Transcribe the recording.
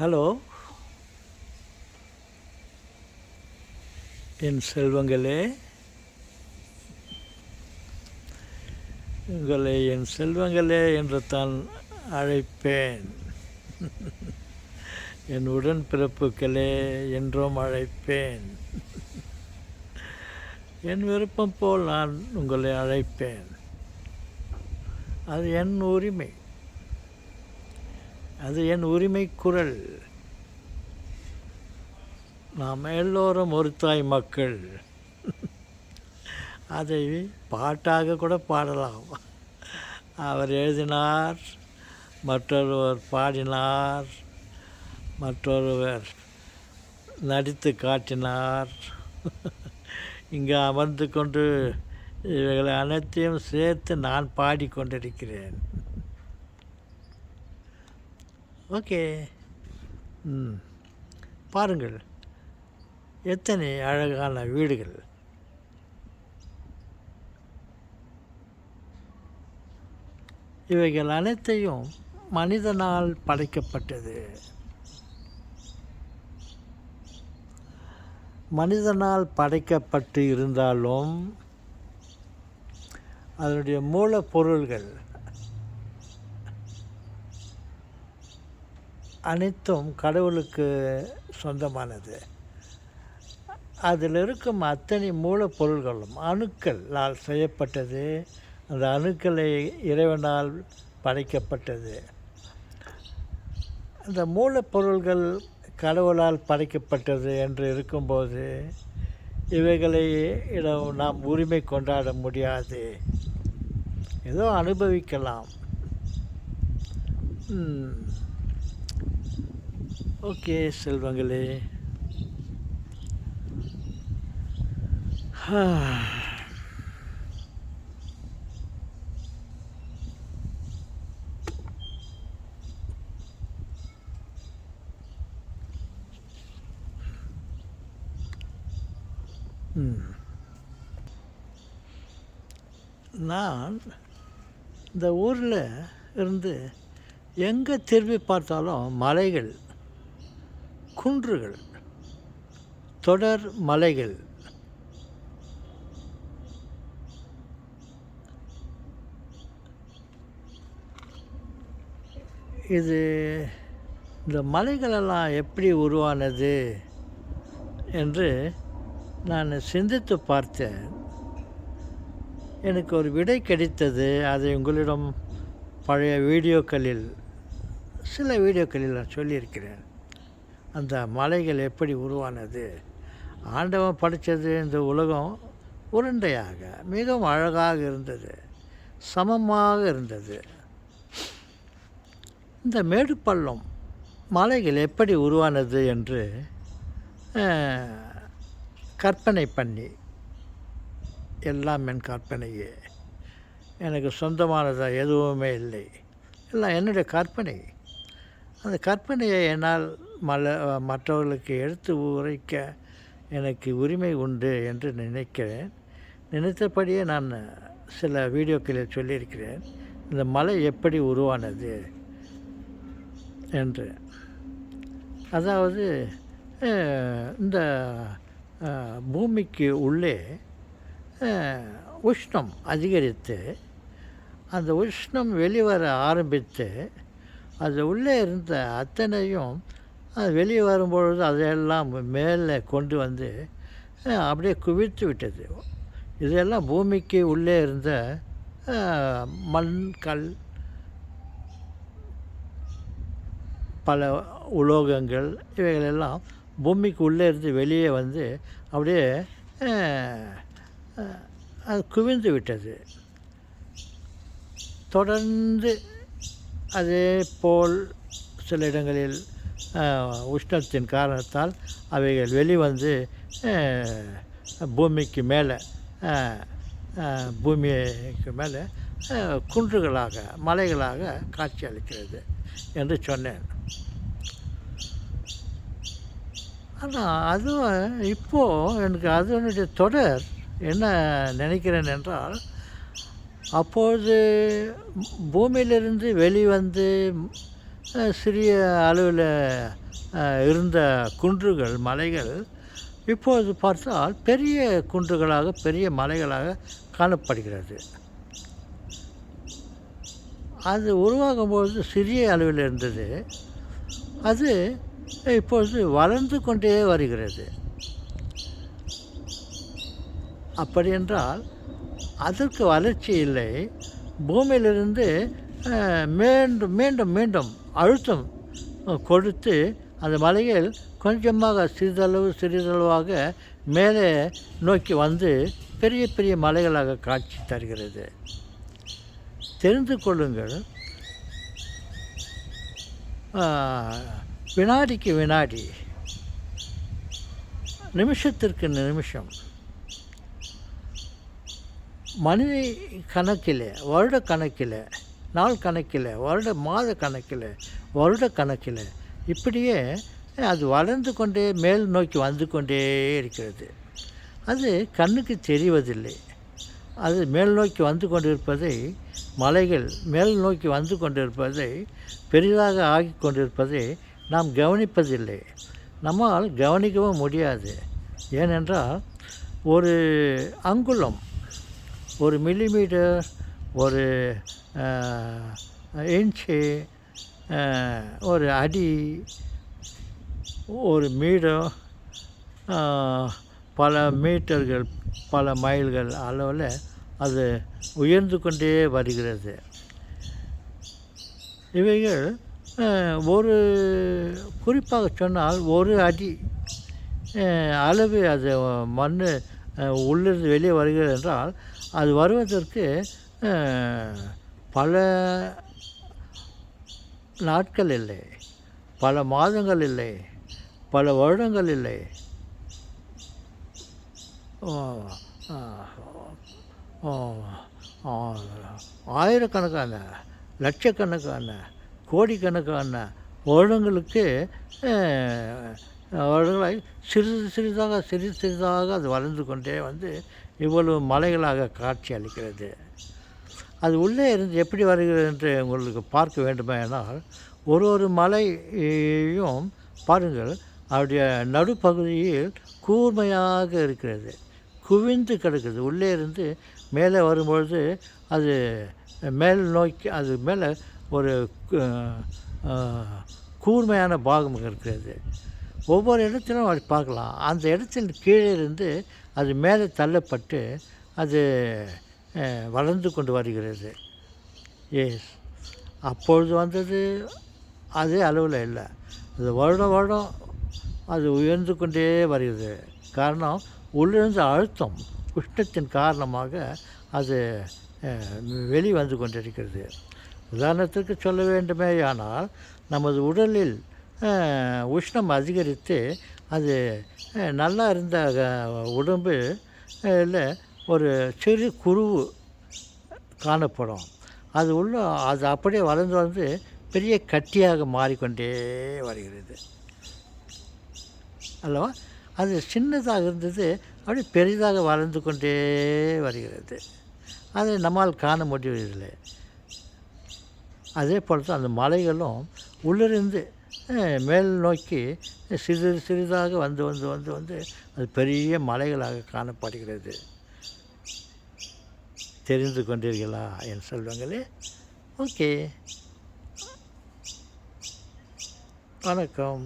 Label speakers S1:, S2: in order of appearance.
S1: Hello என் செல்வங்களே, உங்களை என் செல்வங்களே என்று தான் அழைப்பேன். என் உடன்பிறப்புகளே என்றும் அழைப்பேன். என் விருப்பம் போல் நான் உங்களை அழைப்பேன். அது என் உரிமை. அது என் உரிமை குரல். நாம் எல்லோரும் ஒரு தாய் மக்கள். அதை பாட்டாக கூட பாடலாம். அவர் எழுதினார், மற்றொருவர் பாடினார், மற்றொருவர் நடித்து காட்டினார். இங்கே அமர்ந்து கொண்டு இவைகளை அனைத்தையும் சேர்த்து நான் பாடிக்கொண்டிருக்கிறேன். ஓகே, பாருங்கள், எத்தனை அழகான வீடுகள். இவைகள் அனைத்தையும் மனிதனால் படைக்கப்பட்டது. மனிதனால் படைக்கப்பட்டு இருந்தாலும் அதனுடைய மூலப்பொருள்கள் அனைத்தும் கடவுளுக்கு சொந்தமானது. அதில் இருக்கும் அத்தனை மூலப்பொருள்களும் அணுக்களால் செய்யப்பட்டது. அந்த அணுக்களை இறைவனால் படைக்கப்பட்டது. அந்த மூலப்பொருள்கள் கடவுளால் படைக்கப்பட்டது என்று இருக்கும்போது இவைகளை நாம் உரிமை கொண்டாட முடியாது. ஏதோ அனுபவிக்கலாம். ஓகே செல்வங்களே, நான் இந்த ஊரில் இருந்து எங்கே திரும்பி பார்த்தாலும் மலைகள், குன்றுகள், தொடர் மலைகள். இது இந்த மலைகளெல்லாம் எப்படி உருவானது என்று நான் சிந்தித்து பார்த்தேன். எனக்கு ஒரு விடை கிடைத்தது. அதை உங்களிடம் பழைய வீடியோக்களில், சில வீடியோக்களில் நான் சொல்லியிருக்கிறேன். அந்த மலைகள் எப்படி உருவானது. ஆண்டவன் படைத்தது இந்த உலகம் உருண்டையாக மிகவும் அழகாக இருந்தது, சமமாக இருந்தது. இந்த மேடு பள்ளம் மலைகள் எப்படி உருவானது என்று கற்பனை பண்ணி, எல்லாம் என் கற்பனையே, எனக்கு சொந்தமானதாக எதுவுமே இல்லை, எல்லாம் என்னுடைய கற்பனை. அந்த கற்பனையை என்னால் மற்றவர்களுக்கு எடுத்து உரைக்க எனக்கு உரிமை உண்டு என்று நினைக்கிறேன். நினைத்தபடியே நான் சில வீடியோக்களில் சொல்லியிருக்கிறேன் இந்த மலை எப்படி உருவானது என்று. அதாவது இந்த பூமிக்கு உள்ளே உஷ்ணம் அதிகரித்து அந்த உஷ்ணம் வெளிவர ஆரம்பித்து அது உள்ளே இருந்த அத்தனையும் வெளியே வரும்பொழுது அதையெல்லாம் மேலே கொண்டு வந்து அப்படியே குவித்து விட்டது. இதெல்லாம் பூமிக்கு உள்ளே இருந்த மண், கல், பல உலோகங்கள், இவைகளெல்லாம் பூமிக்கு உள்ளே இருந்து வெளியே வந்து அப்படியே அது குவிந்து விட்டது. தொடர்ந்து அதே போல் சில இடங்களில் உஷ்ணத்தின் காரணத்தால் அவைகள் வெளிவந்து பூமிக்கு மேலே குன்றுகளாக, மலைகளாக காட்சி அளிக்கிறது என்று சொன்னேன். ஆனால் அதுவும் இப்போது எனக்கு அதனுடைய தொடர் என்ன நினைக்கிறேன் என்றால், அப்பொழுது பூமியிலிருந்து வெளிவந்து சிறிய அளவில் இருந்த குன்றுகள் மலைகள் இப்பொழுது பார்த்தால் பெரிய குன்றுகளாக பெரிய மலைகளாக காணப்படுகிறது. அது உருவாகும்போது சிறிய அளவில் இருந்தது. அது இப்பொழுது வளர்ந்து கொண்டே வருகிறது. அப்படியென்றால் அதற்கு வளர்ச்சி இல்லை. பூமியிலிருந்து மீண்டும் மீண்டும் மீண்டும் அழுத்தம் கொடுத்து அந்த மலைகள் கொஞ்சமாக சிறிதளவாக மேலே நோக்கி வந்து பெரிய பெரிய மலைகளாக காட்சி தருகிறது. தெரிந்து கொள்ளுங்கள், வினாடிக்கு வினாடி, நிமிஷத்திற்கு நிமிஷம், மணி கணக்கில், வருட கணக்கில், நாள் கணக்கில், மாத கணக்கில், வருட கணக்கில் இப்படியே அது வளர்ந்து கொண்டே மேல் நோக்கி வந்து கொண்டே இருக்கிறது. அது கண்ணுக்கு தெரிவதில்லை. அது மேல் நோக்கி வந்து கொண்டிருப்பதை, மலைகள் மேல் நோக்கி வந்து கொண்டிருப்பதை, பெரிதாக ஆகி கொண்டிருப்பதை நாம் கவனிப்பதில்லை. நம்மால் கவனிக்கவும் முடியாது. ஏனென்றால் ஒரு அங்குலம், ஒரு மில்லிமீட்டர், ஒரு இன்ச்சு, ஒரு அடி, ஒரு மீட்டர், பல மீட்டர்கள், பல மைல்கள் அளவில் அது உயர்ந்து கொண்டே வருகிறது. இவைகள் ஒரு குறிப்பாக சொன்னால் ஒரு அடி அளவு அது மண் உள்ளிருந்து வெளியே வருகிறது என்றால் அது வருவதற்கு பல நாட்கள் இல்லை, பல மாதங்கள் இல்லை, பல வருடங்கள் இல்லை, ஆயிரக்கணக்கான, லட்சக்கணக்கான, கோடிக்கணக்கான வருடங்களுக்கு வருடங்களாய் சிறிதாக அது வளர்ந்து கொண்டே வந்து இவ்வளவு மலைகளாக காட்சி அளிக்கிறது. அது உள்ளே இருந்து எப்படி வருகிறது என்று உங்களுக்கு பார்க்க வேண்டுமானால் ஒரு மலையும் பாருங்கள், அவருடைய நடுப்பகுதியில் கூர்மையாக இருக்கிறது, குவிந்து கிடக்குது. உள்ளே இருந்து மேலே வரும்பொழுது அது மேல் நோக்கி, அது மேலே ஒரு கூர்மையான பாகம் இருக்கிறது. ஒவ்வொரு இடத்திலும் அது பார்க்கலாம். அந்த இடத்தில் கீழே இருந்து அது மேலே தள்ளப்பட்டு அது வளர்ந்து கொண்டு வருகிறது. அப்பொழுது வந்தது அதே அளவில் இல்லை. அது வருடம் அது உயர்ந்து கொண்டே வருகிறது. காரணம், உள்ளிருந்து அழுத்தம், உஷ்ணத்தின் காரணமாக அது வெளிவந்து கொண்டிருக்கிறது. உதாரணத்துக்கு சொல்ல வேண்டுமேயானால், நமது உடலில் உஷ்ணம் அதிகரித்து அது நல்லா இருந்த உடம்பு ஒரு சிறு குருவு காணப்படும். அது அது அப்படியே வளர்ந்து வந்து பெரிய கட்டியாக மாறிக்கொண்டே வருகிறது அல்லவா? அது சின்னதாக இருந்தது, அப்படியே பெரிதாக வளர்ந்து கொண்டே வருகிறது. அதை நம்மால் காண முடிவதில்லை. அதே போல் தான் அந்த மலைகளும் உள்ளிருந்து மேல் நோக்கி சிறிதாக வந்து வந்து வந்து வந்து அது பெரிய மலைகளாக காணப்படுகிறது. தெரிந்து கொண்டீர்களா என் செல்வங்களே? ஓகே, வணக்கம்.